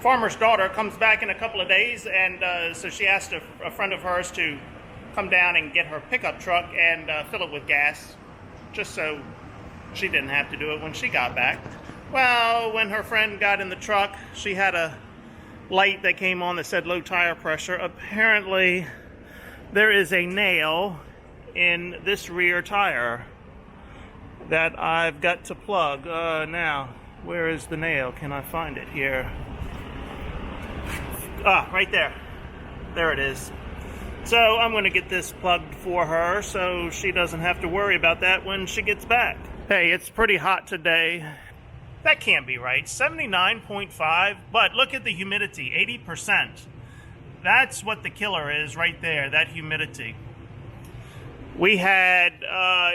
farmer's daughter comes back in a couple of days, and so she asked a friend of hers to come down and get her pickup truck and fill it with gas, just so she didn't have to do it when she got back. Well, when her friend got in the truck, she had a light that came on that said low tire pressure. Apparently, there is a nail in this rear tire that I've got to plug. Now, where is the nail? Can I find it here? Ah, right there. There it is. So I'm going to get this plugged for her so she doesn't have to worry about that when she gets back. Hey, it's pretty hot today. That can't be right. 79.5, but look at the humidity, 80%. That's what the killer is right there, that humidity. We had,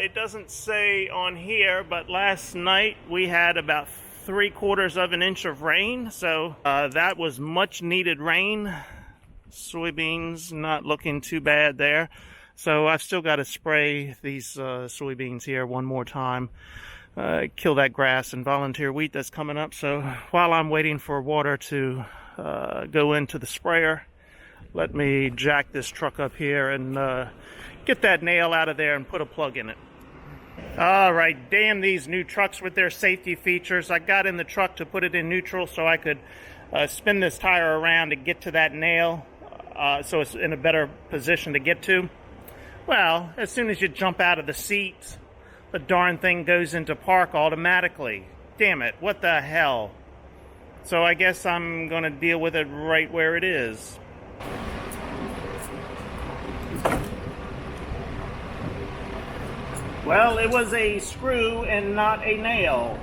it doesn't say on here, but last night we had about 3/4 of an inch of rain. So that was much needed rain. Soybeans not looking too bad there. So I've still got to spray these soybeans here one more time. Kill that grass and volunteer wheat that's coming up. So while I'm waiting for water to go into the sprayer, let me jack this truck up here and get that nail out of there and put a plug in it. Alright, damn these new trucks with their safety features. I got in the truck to put it in neutral so I could spin this tire around to get to that nail, so it's in a better position to get to. Well, as soon as you jump out of the seat, the darn thing goes into park automatically. Damn it, what the hell? So I guess I'm going to deal with it right where it is. Well, it was a screw and not a nail.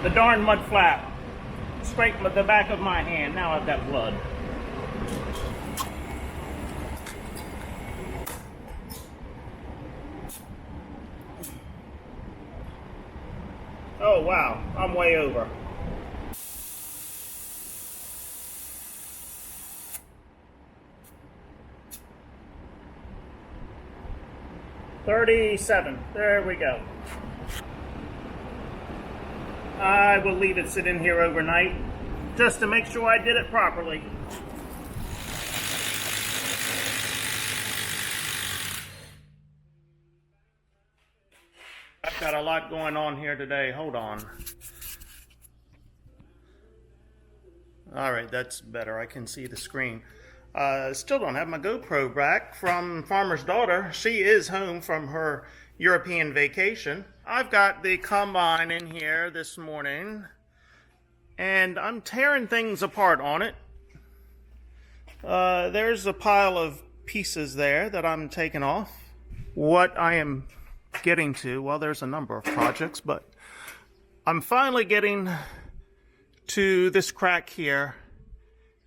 The darn mud flap scraped the back of my hand. Now I've got blood. Oh wow, I'm way over. $37. There we go. I will leave it sit in here overnight just to make sure I did it properly. I've got a lot going on here today. Hold on. Alright, that's better. I can see the screen. Still don't have my GoPro back from Farmer's Daughter. She is home from her European vacation. I've got the combine in here this morning, and I'm tearing things apart on it. There's a pile of pieces there that I'm taking off. What I am getting to, well, there's a number of projects, but I'm finally getting to this crack here,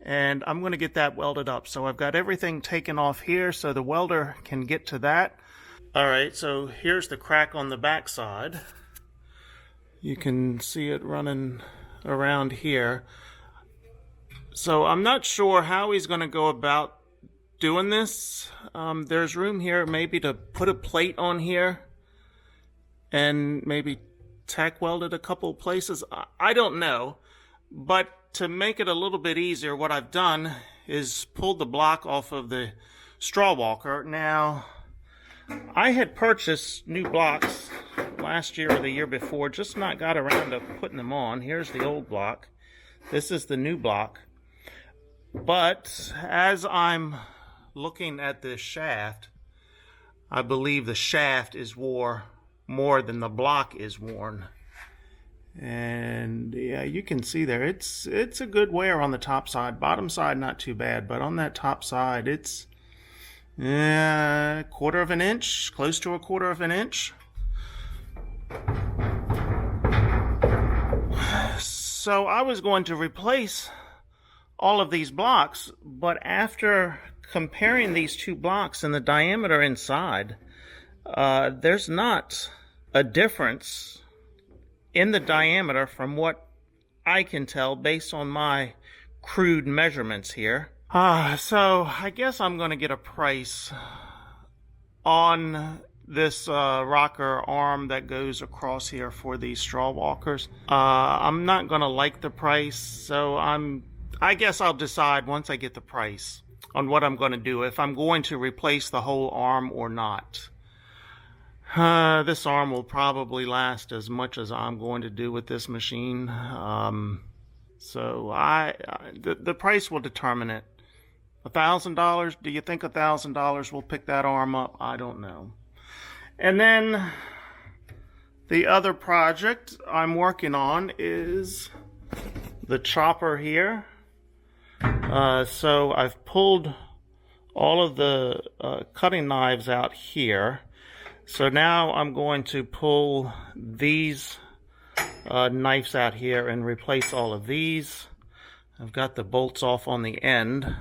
and I'm going to get that welded up. So I've got everything taken off here so the welder can get to that. Alright, so here's the crack on the back side. You can see it running around here. So I'm not sure how he's going to go about doing this. There's room here maybe to put a plate on here and maybe tack weld it a couple places. I don't know. But to make it a little bit easier, what I've done is pulled the block off of the straw walker. Now, I had purchased new blocks last year or the year before, just not got around to putting them on. Here's the old block. This is the new block. But as I'm looking at this shaft, I believe the shaft is wore more than the block is worn. And yeah, you can see there, it's a good wear on the top side. Bottom side, not too bad, but on that top side, it's 1/4 of an inch, close to 1/4 of an inch. So I was going to replace all of these blocks, but after comparing these two blocks and the diameter inside, there's not a difference in the diameter from what I can tell based on my crude measurements here. So I guess I'm going to get a price on this rocker arm that goes across here for these straw walkers. I'm not going to like the price, so I guess I'll decide once I get the price on what I'm going to do, if I'm going to replace the whole arm or not. This arm will probably last as much as I'm going to do with this machine. So the price will determine it. $1,000? Do you think $1,000 will pick that arm up? I don't know. And then the other project I'm working on is the chopper here. So I've pulled all of the cutting knives out here. So now I'm going to pull these knives out here and replace all of these. I've got the bolts off on the end.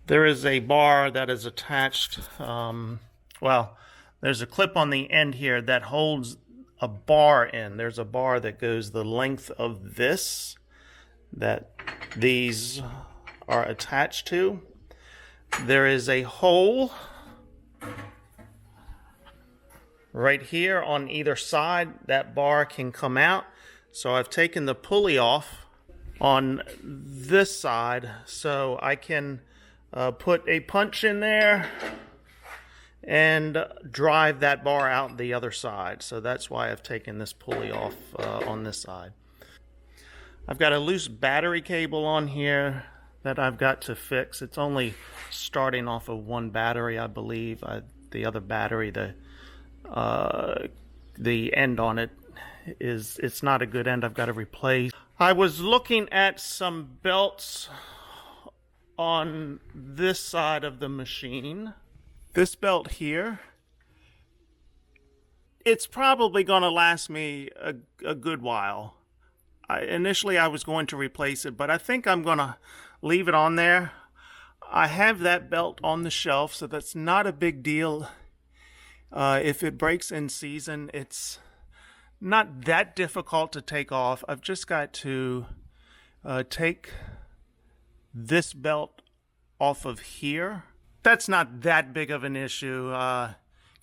There is a bar that is attached, well, there's a clip on the end here that holds a bar in. There's a bar that goes the length of this that these are attached to. There is a hole right here on either side. That bar can come out. So I've taken the pulley off on this side so I can put a punch in there and drive that bar out the other side. So that's why I've taken this pulley off on this side. I've got a loose battery cable on here that I've got to fix. It's only starting off of one battery, I believe. The other battery, the end on it it's not a good end. I've got to replace. I was looking at some belts on this side of the machine. This belt here, it's probably going to last me a good while. Initially I was going to replace it, but I think I'm going to leave it on there. I have that belt on the shelf, so that's not a big deal. If it breaks in season, it's not that difficult to take off. I've just got to take this belt off of here. That's not that big of an issue. You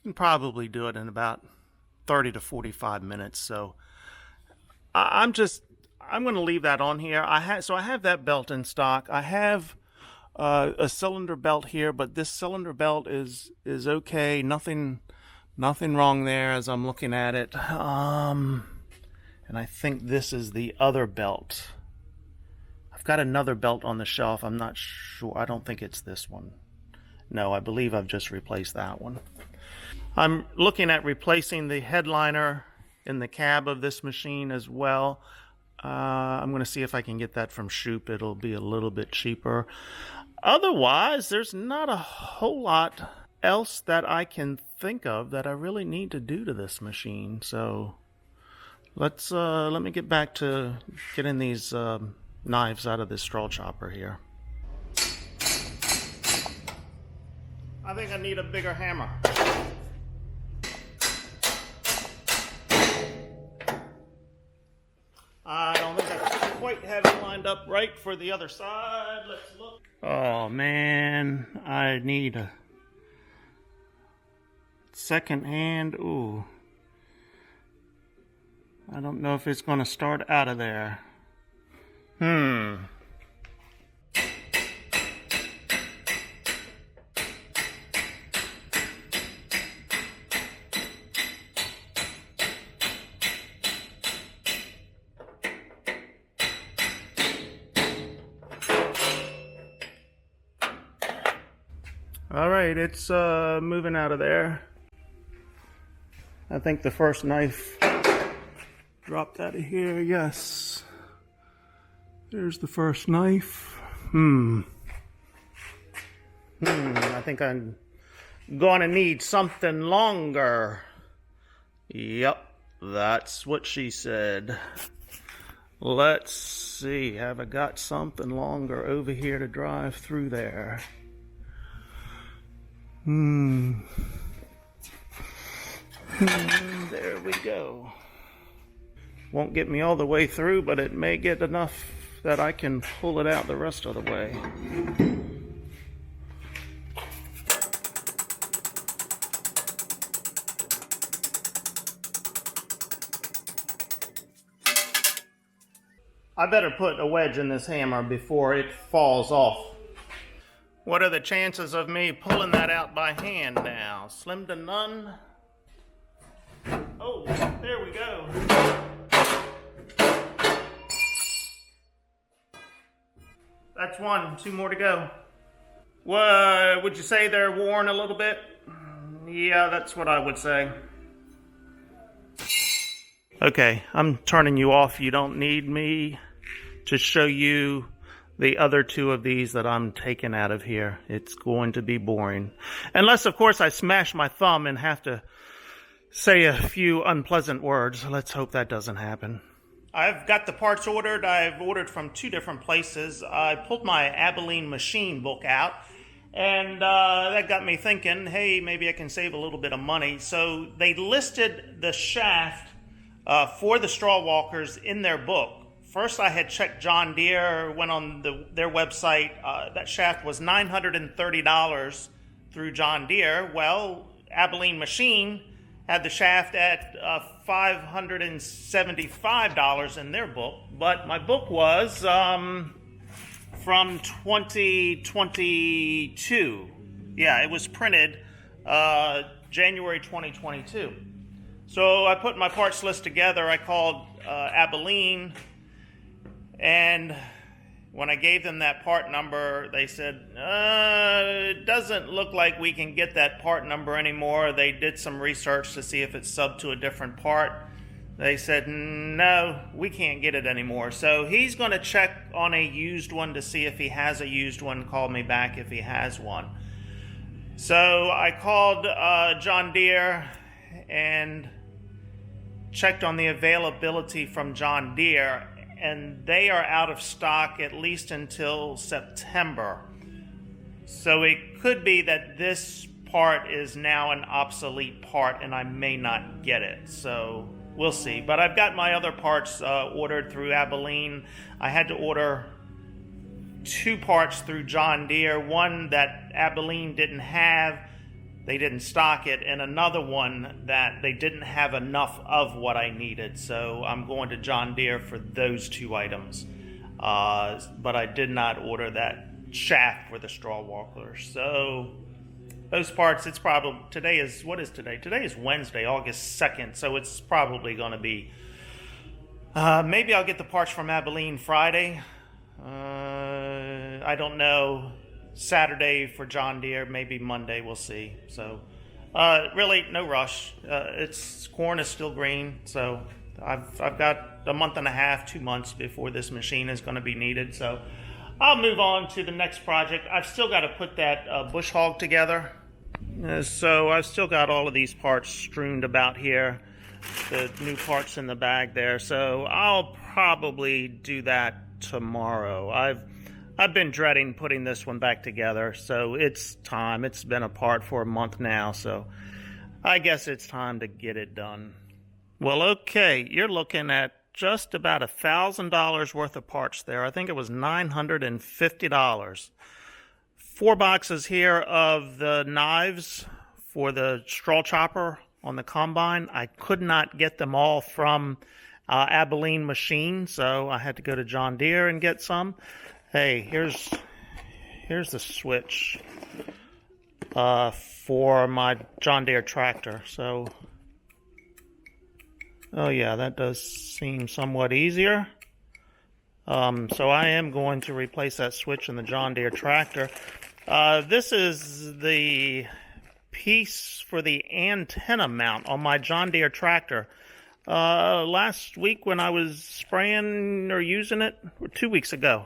can probably do it in about 30 to 45 minutes. So I'm going to leave that on here. So I have that belt in stock. I have a cylinder belt here, but this cylinder belt is okay. Nothing wrong there as I'm looking at it. And I think this is the other belt. I've got another belt on the shelf. I'm not sure. I don't think it's this one. No, I believe I've just replaced that one. I'm looking at replacing the headliner in the cab of this machine as well. I'm going to see if I can get that from Shoop. It'll be a little bit cheaper. Otherwise, there's not a whole lot else that I can think of that I really need to do to this machine. So let me get back to getting these knives out of this straw chopper here. I think I need a bigger hammer. I don't think I quite have it lined up right for the other side. Let's look. Oh man, I need a second hand. Ooh. I don't know if it's going to start out of there. Alright, it's moving out of there. I think the first knife dropped out of here. Yes. There's the first knife. I think I'm gonna need something longer. Yep, that's what she said. Let's see, have I got something longer over here to drive through there? There we go. Won't get me all the way through, but it may get enough that I can pull it out the rest of the way. I better put a wedge in this hammer before it falls off. What are the chances of me pulling that out by hand now? Slim to none. Oh, there we go. That's one, 2 more to go. What, would you say they're worn a little bit? Yeah, that's what I would say. Okay, I'm turning you off. You don't need me to show you the other 2 of these that I'm taking out of here. It's going to be boring. Unless, of course, I smash my thumb and have to say a few unpleasant words. Let's hope that doesn't happen. I've got the parts ordered. I've ordered from 2 different places. I pulled my Abilene machine book out, and that got me thinking, hey, maybe I can save a little bit of money. So they listed the shaft for the straw walkers in their book. First, I had checked John Deere, went on their website. That shaft was $930 through John Deere. Well, Abilene Machine had the shaft at $575 in their book, but my book was from 2022. Yeah, it was printed January 2022. So I put my parts list together. I called Abilene, and when I gave them that part number, they said, it doesn't look like we can get that part number anymore. They did some research to see if it's subbed to a different part. They said, no, we can't get it anymore. So he's going to check on a used one to see if he has a used one, call me back if he has one. So I called John Deere and checked on the availability from John Deere, and they are out of stock at least until September. So it could be that this part is now an obsolete part and I may not get it. So we'll see. But I've got my other parts ordered through Abilene. I had to order 2 parts through John Deere. One that Abilene didn't have. They didn't stock it, and another one that they didn't have enough of what I needed. So I'm going to John Deere for those 2 items. But I did not order that shaft for the straw walker. So those parts, it's probably, what is today? Today is Wednesday, August 2nd. So it's probably going to be, maybe I'll get the parts from Abilene Friday. I don't know. Saturday for John Deere, maybe Monday, we'll see. So really no rush. Corn is still green, so I've got a month and a half, 2 months before this machine is going to be needed. So I'll move on to the next project. I've still got to put that bush hog together. So I've still got all of these parts strewn about here, the new parts in the bag there. So I'll probably do that tomorrow. I've been dreading putting this one back together, so it's time. It's been apart for a month now, so I guess it's time to get it done. Well, okay, you're looking at just about $1,000 worth of parts there. I think it was $950. 4 boxes here of the knives for the straw chopper on the combine. I could not get them all from Abilene Machine, so I had to go to John Deere and get some. Hey, here's the switch for my John Deere tractor. So, oh yeah, that does seem somewhat easier. So I am going to replace that switch in the John Deere tractor. This is the piece for the antenna mount on my John Deere tractor. Last week when I was spraying or using it, or 2 weeks ago,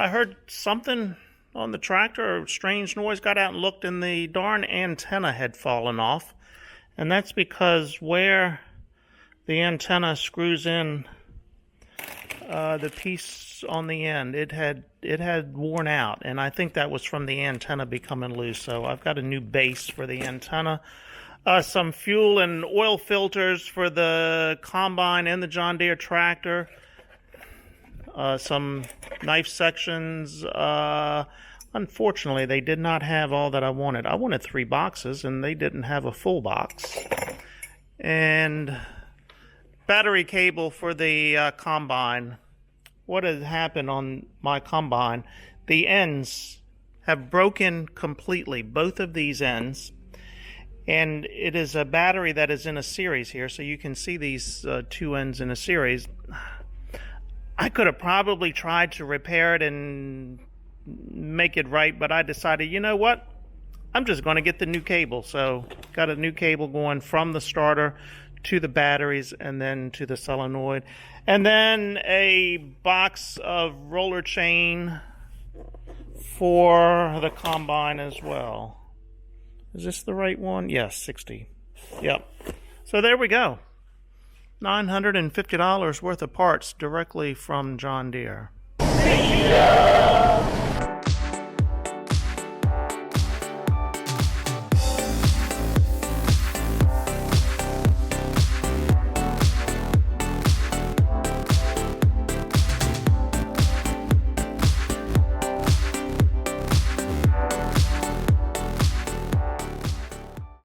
I heard something on the tractor, a strange noise, got out and looked, and the darn antenna had fallen off. And that's because where the antenna screws in the piece on the end, it had worn out, and I think that was from the antenna becoming loose. So I've got a new base for the antenna, some fuel and oil filters for the combine and the John Deere tractor, some knife sections. Unfortunately, they did not have all that I wanted. I wanted 3 boxes, and they didn't have a full box. And battery cable for the combine. What has happened on my combine? The ends have broken completely, both of these ends. And it is a battery that is in a series here, so you can see these 2 ends in a series. I could have probably tried to repair it and make it right, but I decided, you know what? I'm just going to get the new cable. So got a new cable going from the starter to the batteries and then to the solenoid. And then a box of roller chain for the combine as well. Is this the right one? Yes, 60. Yep. So there we go. $950 worth of parts directly from John Deere.